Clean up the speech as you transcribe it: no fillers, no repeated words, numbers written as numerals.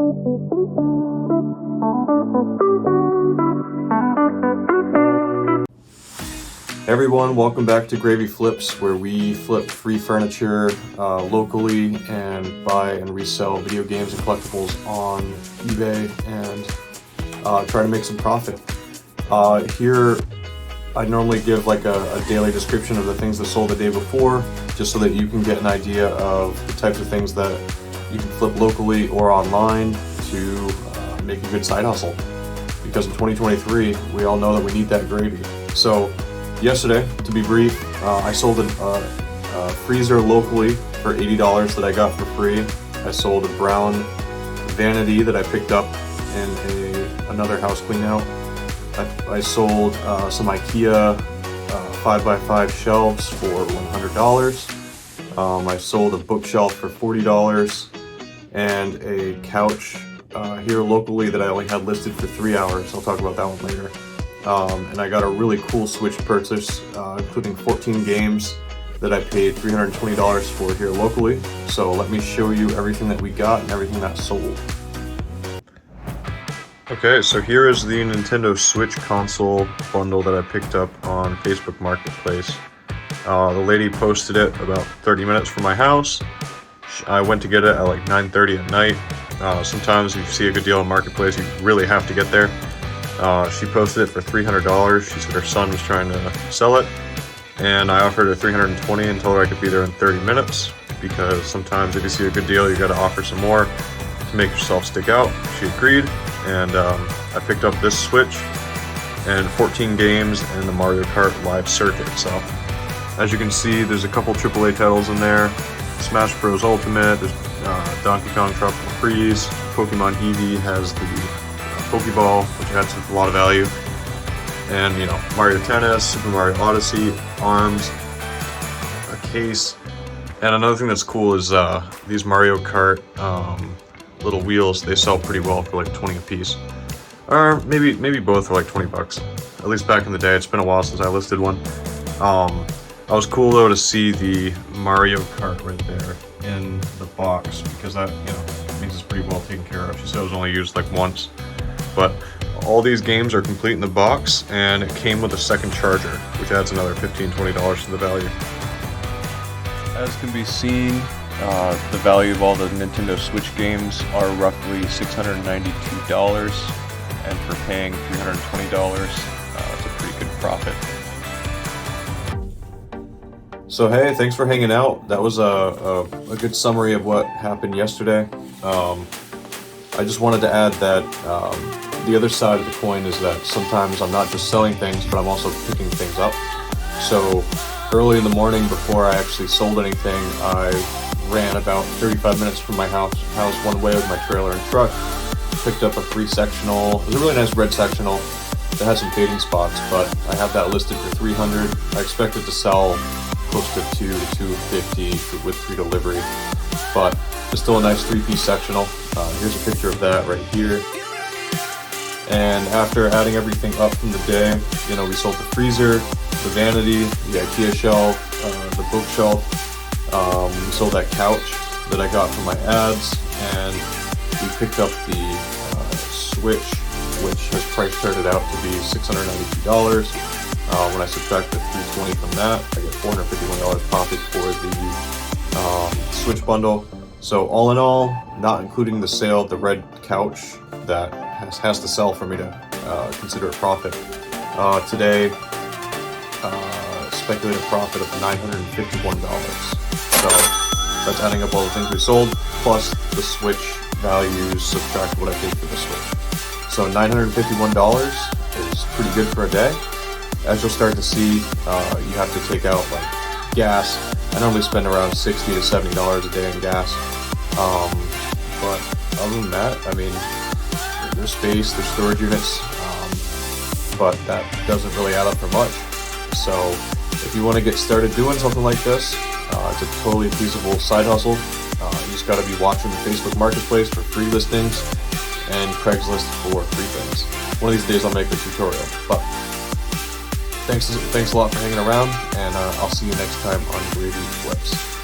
Hey everyone, welcome back to Gravy Flips, where we flip free furniture locally and buy and resell video games and collectibles on eBay and try to make some profit. Here I normally give like a daily description of the things that sold the day before, just so that you can get an idea of the types of things that you can flip locally or online to make a good side hustle. Because in 2023, we all know that we need that gravy. So yesterday, to be brief, I sold a freezer locally for $80 that I got for free. I sold a brown vanity that I picked up in another house clean out. I sold some IKEA 5x5 shelves for $100. I sold a bookshelf for $40 and a couch here locally that I only had listed for 3 hours. I'll talk about that one later. And I got a really cool Switch purchase, including 14 games that I paid $320 for here locally. So let me show you everything that we got and everything that sold. Okay, so here is the Nintendo Switch console bundle that I picked up on Facebook Marketplace. The lady posted it about 30 minutes from my house. I went to get it at like 9:30 at night. Sometimes if you see a good deal on Marketplace, you really have to get there. She posted it for $300. She said her son was trying to sell it, and I offered her $320 and told her I could be there in 30 minutes, because sometimes if you see a good deal, you got to offer some more to make yourself stick out. She agreed, and I picked up this Switch and 14 games and the Mario Kart live circuit. So as you can see, there's a couple AAA titles in there. Smash Bros. Ultimate, there's Donkey Kong Tropical Freeze, Pokemon Eevee has the Pokeball, which adds a lot of value, and Mario Tennis, Super Mario Odyssey, ARMS, a case, and another thing that's cool is these Mario Kart little wheels. They sell pretty well for like 20 a piece, or maybe both for like 20 bucks. At least back in the day. It's been a while since I listed one. I was cool though to see the Mario Kart right there in the box, because that means it's pretty well taken care of. She said it was only used like once. But all these games are complete in the box, and it came with a second charger, which adds another $15-20 to the value. As can be seen, the value of all the Nintendo Switch games are roughly $692, and for paying $320, it's a pretty good profit. So hey, thanks for hanging out. That was a good summary of what happened yesterday. I just wanted to add that the other side of the coin is that sometimes I'm not just selling things, but I'm also picking things up. So early in the morning, before I actually sold anything, I ran about 35 minutes from my house one way with my trailer and truck, picked up a free sectional. It was a really nice red sectional that had some fading spots, but I have that listed for $300. I expected to sell close to $200 to $250 with free delivery, but it's still a nice 3-piece sectional. Here's a picture of that right here. And after adding everything up from the day, we sold the freezer, the vanity, the IKEA shelf, the bookshelf. We sold that couch that I got from my ads, and we picked up the Switch, which has price charted out to be $692. When I subtract the $320 from that, I get $451 profit for the Switch bundle. So all in all, not including the sale of the red couch that has to sell for me to consider a profit, today speculated profit of $951. So that's adding up all the things we sold, plus the Switch values, subtract what I paid for the Switch. So $951 is pretty good for a day. As you'll start to see, you have to take out like gas. I normally spend around $60 to $70 a day in gas. But other than that, I mean, there's space, there's storage units, but that doesn't really add up for much. So if you want to get started doing something like this, it's a totally feasible side hustle. You just got to be watching the Facebook Marketplace for free listings and Craigslist for free things. One of these days I'll make a tutorial. But thanks a lot for hanging around, and I'll see you next time on Gravy Flips.